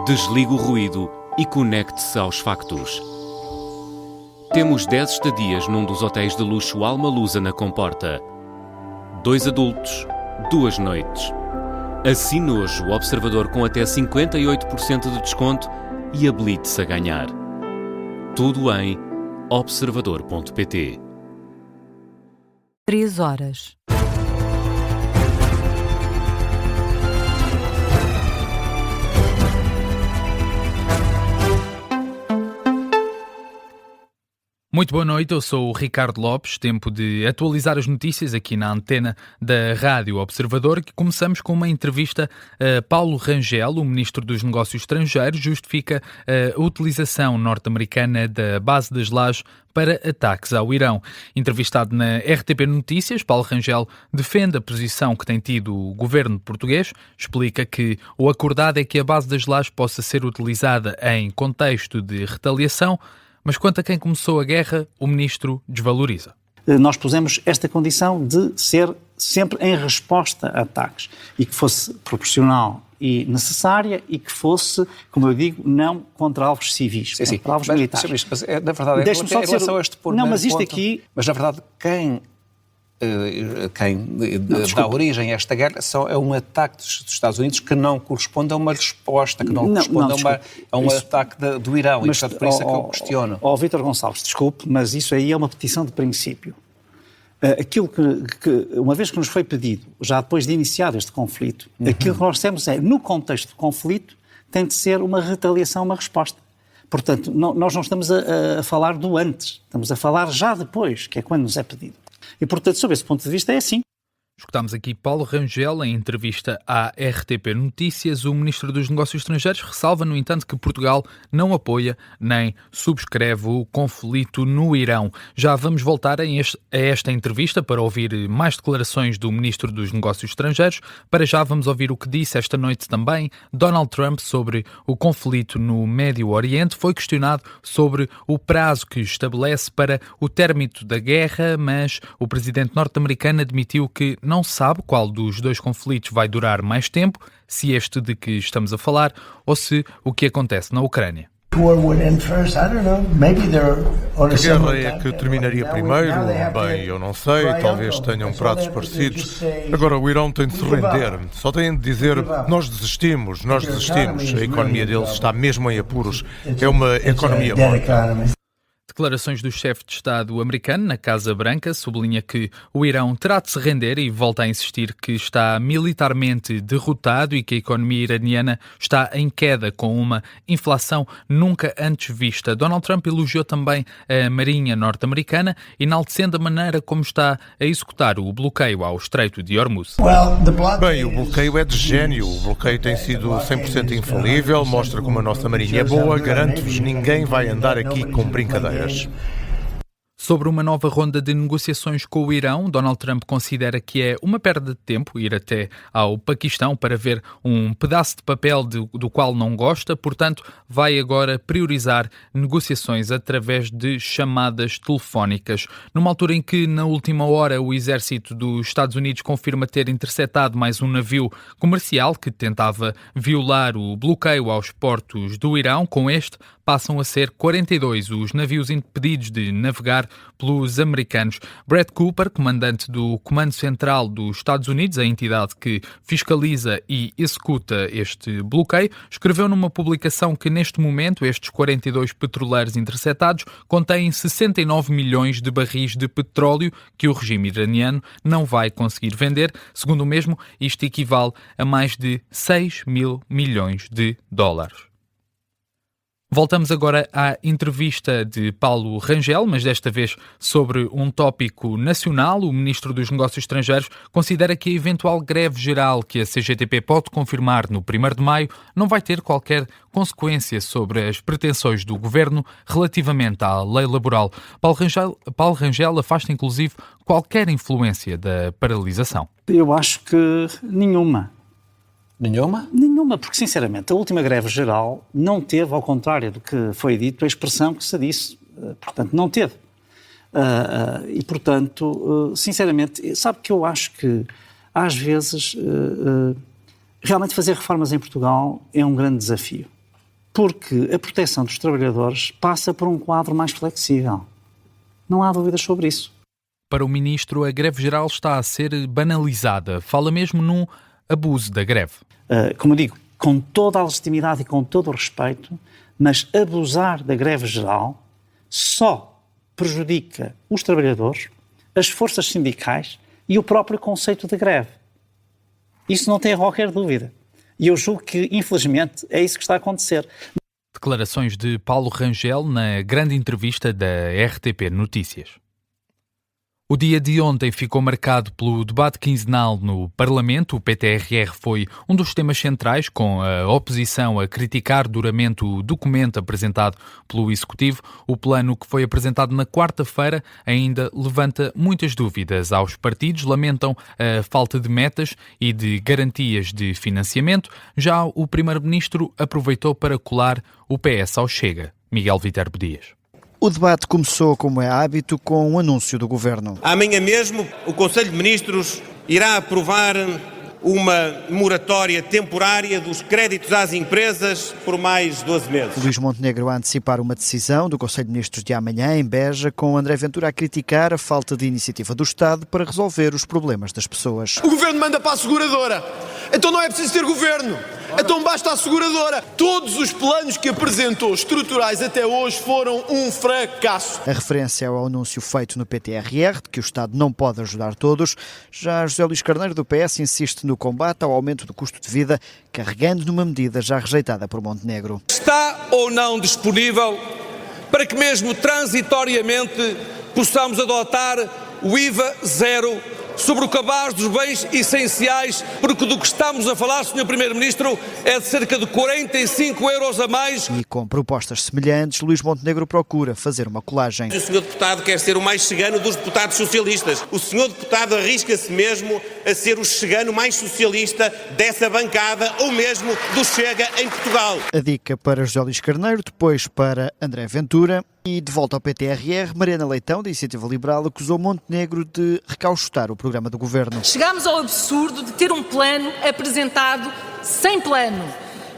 Desligue o ruído e conecte-se aos factos. Temos 10 estadias num dos hotéis de luxo Alma Lusa na Comporta. 2 adultos, 2 noites. Assine hoje o Observador com até 58% de desconto e habilite-se a ganhar. Tudo em observador.pt. 3 horas. Muito boa noite, eu sou o Ricardo Lopes. Tempo de atualizar as notícias aqui na antena da Rádio Observador, que começamos com uma entrevista a Paulo Rangel. O Ministro dos Negócios Estrangeiros justifica a utilização norte-americana da base das Lajes para ataques ao Irão. Entrevistado na RTP Notícias, Paulo Rangel defende a posição que tem tido o governo português, explica que o acordado é que a base das Lajes possa ser utilizada em contexto de retaliação, mas quanto a quem começou a guerra, o Ministro desvaloriza. Nós pusemos esta condição de ser sempre em resposta a ataques e que fosse proporcional e necessária e que fosse, como eu digo, não contra alvos civis, contra alvos militares. Mas na verdade, em relação a este ponto... Não, mas isto aqui... Mas na verdade, quem dá origem a esta guerra é um ataque dos Estados Unidos que não corresponde a uma resposta, que não corresponde a um ataque do Irão. Mas, e portanto, por isso é que eu questiono. Vítor Gonçalves, desculpe, mas isso aí é uma petição de princípio. Aquilo que, uma vez que nos foi pedido, já depois de iniciar este conflito, aquilo que nós dissemos é, no contexto do conflito, tem de ser uma retaliação, uma resposta. Portanto, nós não estamos a falar do antes, estamos a falar já depois, que é quando nos é pedido. E, portanto, sob esse ponto de vista, é assim. Escutámos aqui Paulo Rangel em entrevista à RTP Notícias. O Ministro dos Negócios Estrangeiros ressalva, no entanto, que Portugal não apoia nem subscreve o conflito no Irão. Já vamos voltar a esta entrevista para ouvir mais declarações do Ministro dos Negócios Estrangeiros. Para já vamos ouvir o que disse esta noite também Donald Trump sobre o conflito no Médio Oriente. Foi questionado sobre o prazo que estabelece para o término da guerra, mas o presidente norte-americano admitiu que não sabe qual dos dois conflitos vai durar mais tempo, se este de que estamos a falar ou se o que acontece na Ucrânia. A guerra é que terminaria primeiro? Bem, eu não sei, talvez tenham prazos parecidos. Agora o Irão tem de se render, só têm de dizer nós desistimos. A economia deles está mesmo em apuros, é uma economia morta. Declarações do chefe de Estado americano na Casa Branca sublinha que o Irão terá de se render e volta a insistir que está militarmente derrotado e que a economia iraniana está em queda com uma inflação nunca antes vista. Donald Trump elogiou também a Marinha norte-americana, enaltecendo a maneira como está a executar o bloqueio ao Estreito de Hormuz. Bem, o bloqueio é de gênio. O bloqueio tem sido 100% infalível, mostra como a nossa Marinha é boa, garanto-vos, ninguém vai andar aqui com brincadeiras. Sobre uma nova ronda de negociações com o Irão, Donald Trump considera que é uma perda de tempo ir até ao Paquistão para ver um pedaço de papel do qual não gosta, portanto, vai agora priorizar negociações através de chamadas telefónicas. Numa altura em que, na última hora, o exército dos Estados Unidos confirma ter interceptado mais um navio comercial que tentava violar o bloqueio aos portos do Irão, com este passam a ser 42 os navios impedidos de navegar pelos americanos. Brett Cooper, comandante do Comando Central dos Estados Unidos, a entidade que fiscaliza e executa este bloqueio, escreveu numa publicação que neste momento estes 42 petroleiros interceptados contêm 69 milhões de barris de petróleo que o regime iraniano não vai conseguir vender. Segundo o mesmo, isto equivale a mais de 6 mil milhões de dólares. Voltamos agora à entrevista de Paulo Rangel, mas desta vez sobre um tópico nacional. O Ministro dos Negócios Estrangeiros considera que a eventual greve geral que a CGTP pode confirmar no 1º de maio não vai ter qualquer consequência sobre as pretensões do Governo relativamente à lei laboral. Paulo Rangel afasta inclusive qualquer influência da paralisação. Eu acho que nenhuma. Nenhuma? Nenhuma, porque sinceramente a última greve geral não teve, ao contrário do que foi dito, a expressão que se disse. Portanto, não teve. E portanto, sinceramente, sabe que eu acho que às vezes realmente fazer reformas em Portugal é um grande desafio. porque a proteção dos trabalhadores passa por um quadro mais flexível. Não há dúvidas sobre isso. Para o Ministro, a greve geral está a ser banalizada. Fala mesmo num abuso da greve. Como eu digo, com toda a legitimidade e com todo o respeito, mas abusar da greve geral só prejudica os trabalhadores, as forças sindicais e o próprio conceito de greve. Isso não tem qualquer dúvida. E eu julgo que, infelizmente, é isso que está a acontecer. Declarações de Paulo Rangel na grande entrevista da RTP Notícias. O dia de ontem ficou marcado pelo debate quinzenal no Parlamento. O PTRR foi um dos temas centrais, com a oposição a criticar duramente o documento apresentado pelo Executivo. O plano que foi apresentado na quarta-feira ainda levanta muitas dúvidas aos partidos, lamentam a falta de metas e de garantias de financiamento. Já o Primeiro-Ministro aproveitou para colar o PS ao Chega. Miguel Viterbo Dias. O debate começou, como é hábito, com um anúncio do Governo. Amanhã mesmo, o Conselho de Ministros irá aprovar uma moratória temporária dos créditos às empresas por mais 12 meses. Luís Montenegro a antecipar uma decisão do Conselho de Ministros de amanhã, em Beja, com André Ventura a criticar a falta de iniciativa do Estado para resolver os problemas das pessoas. O Governo manda para a seguradora. Então não é preciso ter Governo. Então basta a seguradora. Todos os planos que apresentou, estruturais até hoje, foram um fracasso. A referência é ao anúncio feito no PTRR de que o Estado não pode ajudar todos. Já José Luís Carneiro, do PS, insiste no combate ao aumento do custo de vida, carregando numa medida já rejeitada por Montenegro. Está ou não disponível para que mesmo transitoriamente possamos adotar o IVA zero sobre o cabaz dos bens essenciais, porque do que estamos a falar, Sr. Primeiro-Ministro, é de cerca de 45 euros a mais. E com propostas semelhantes, Luís Montenegro procura fazer uma colagem. O Sr. Deputado quer ser o mais chegano dos deputados socialistas. O Sr. Deputado arrisca-se mesmo a ser o chegano mais socialista dessa bancada ou mesmo do Chega em Portugal. A dica para José Luís Carneiro, depois para André Ventura. E de volta ao PTRR, Mariana Leitão, da Iniciativa Liberal, acusou Montenegro de recauchutar o programa do Governo. Chegámos ao absurdo de ter um plano apresentado sem plano.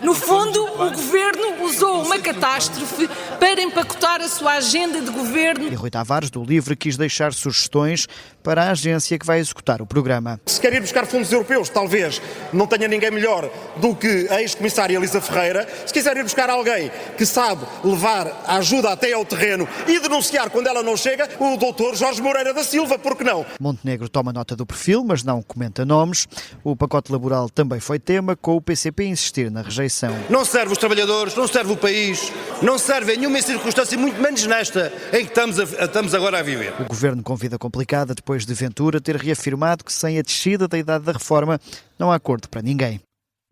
No fundo, o Governo usou uma catástrofe para empacotar a sua agenda de Governo. E Rui Tavares, do LIVRE, quis deixar sugestões para a agência que vai executar o programa. Se quer ir buscar fundos europeus, talvez não tenha ninguém melhor do que a ex-comissária Elisa Ferreira. Se quiser ir buscar alguém que sabe levar a ajuda até ao terreno e denunciar quando ela não chega, o doutor Jorge Moreira da Silva, por que não? Montenegro toma nota do perfil, mas não comenta nomes. O pacote laboral também foi tema, com o PCP a insistir na rejeição. Não serve os trabalhadores, não serve o país, não serve em nenhuma circunstância, muito menos nesta em que estamos agora a viver. O Governo com vida complicada depois de Ventura ter reafirmado que sem a descida da idade da reforma não há acordo para ninguém.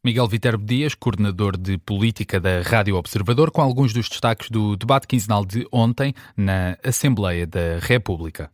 Miguel Viterbo Dias, coordenador de política da Rádio Observador, com alguns dos destaques do debate quinzenal de ontem na Assembleia da República.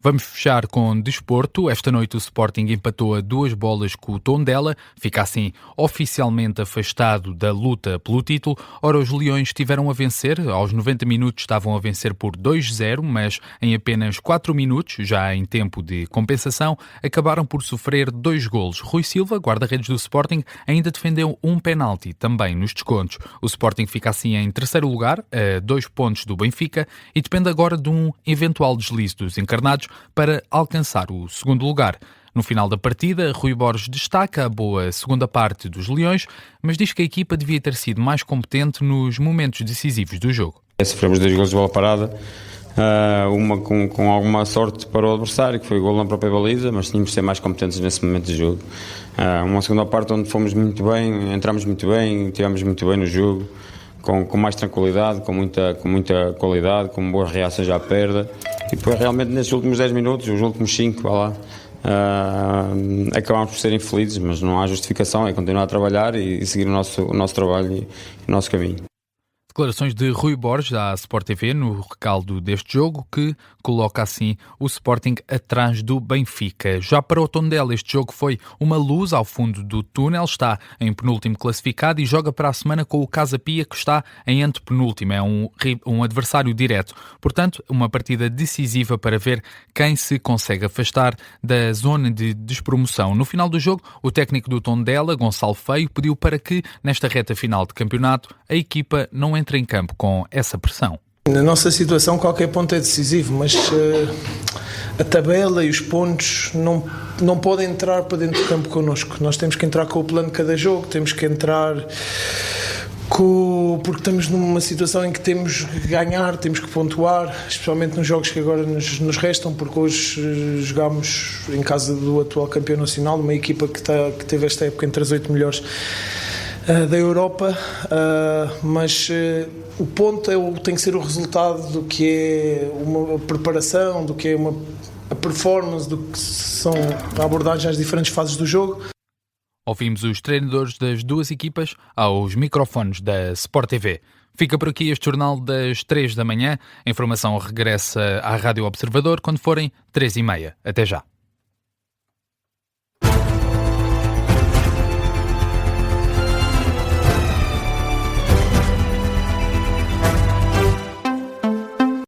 Vamos fechar com desporto. Esta noite o Sporting empatou a 2 bolas com o Tondela, fica assim oficialmente afastado da luta pelo título. Ora, os Leões tiveram a vencer, aos 90 minutos estavam a vencer por 2-0, mas em apenas 4 minutos, já em tempo de compensação, acabaram por sofrer 2 golos. Rui Silva, guarda-redes do Sporting, ainda defendeu um penalti, também nos descontos. O Sporting fica assim em terceiro lugar, a 2 pontos do Benfica, e depende agora de um eventual deslize dos encarnados para alcançar o segundo lugar. No final da partida, Rui Borges destaca a boa segunda parte dos Leões, mas diz que a equipa devia ter sido mais competente nos momentos decisivos do jogo. Sofremos 2 golos de bola parada, uma com alguma sorte para o adversário, que foi o gol na própria baliza, mas tínhamos de ser mais competentes nesse momento de jogo. Uma segunda parte onde fomos muito bem, entramos muito bem, estivemos muito bem no jogo, com mais tranquilidade, com muita qualidade, com boas reações à perda. E depois realmente nesses últimos 10 minutos, os últimos 5, acabámos por ser infelizes, mas não há justificação, é continuar a trabalhar e seguir o nosso trabalho e o nosso caminho. Declarações de Rui Borges à Sport TV no recaldo deste jogo, que coloca assim o Sporting atrás do Benfica. Já para o Tondela, este jogo foi uma luz ao fundo do túnel, está em penúltimo classificado e joga para a semana com o Casa Pia, que está em antepenúltimo, é um adversário direto. Portanto, uma partida decisiva para ver quem se consegue afastar da zona de despromoção. No final do jogo, o técnico do Tondela, Gonçalo Feio, pediu para que, nesta reta final de campeonato, a equipa não entre em campo com essa pressão. Na nossa situação qualquer ponto é decisivo, mas a tabela e os pontos não podem entrar para dentro do campo connosco. Nós temos que entrar com o plano de cada jogo, temos que entrar porque estamos numa situação em que temos que ganhar, temos que pontuar, especialmente nos jogos que agora nos restam, porque hoje jogámos em casa do atual campeão nacional, uma equipa que teve esta época entre as 8 melhores da Europa, mas o ponto tem que ser o resultado do que é uma preparação, do que é a performance, do que são a abordagem às diferentes fases do jogo. Ouvimos os treinadores das duas equipas aos microfones da Sport TV. Fica por aqui este jornal das 3 da manhã. A informação regressa à Rádio Observador quando forem 3h30. Até já.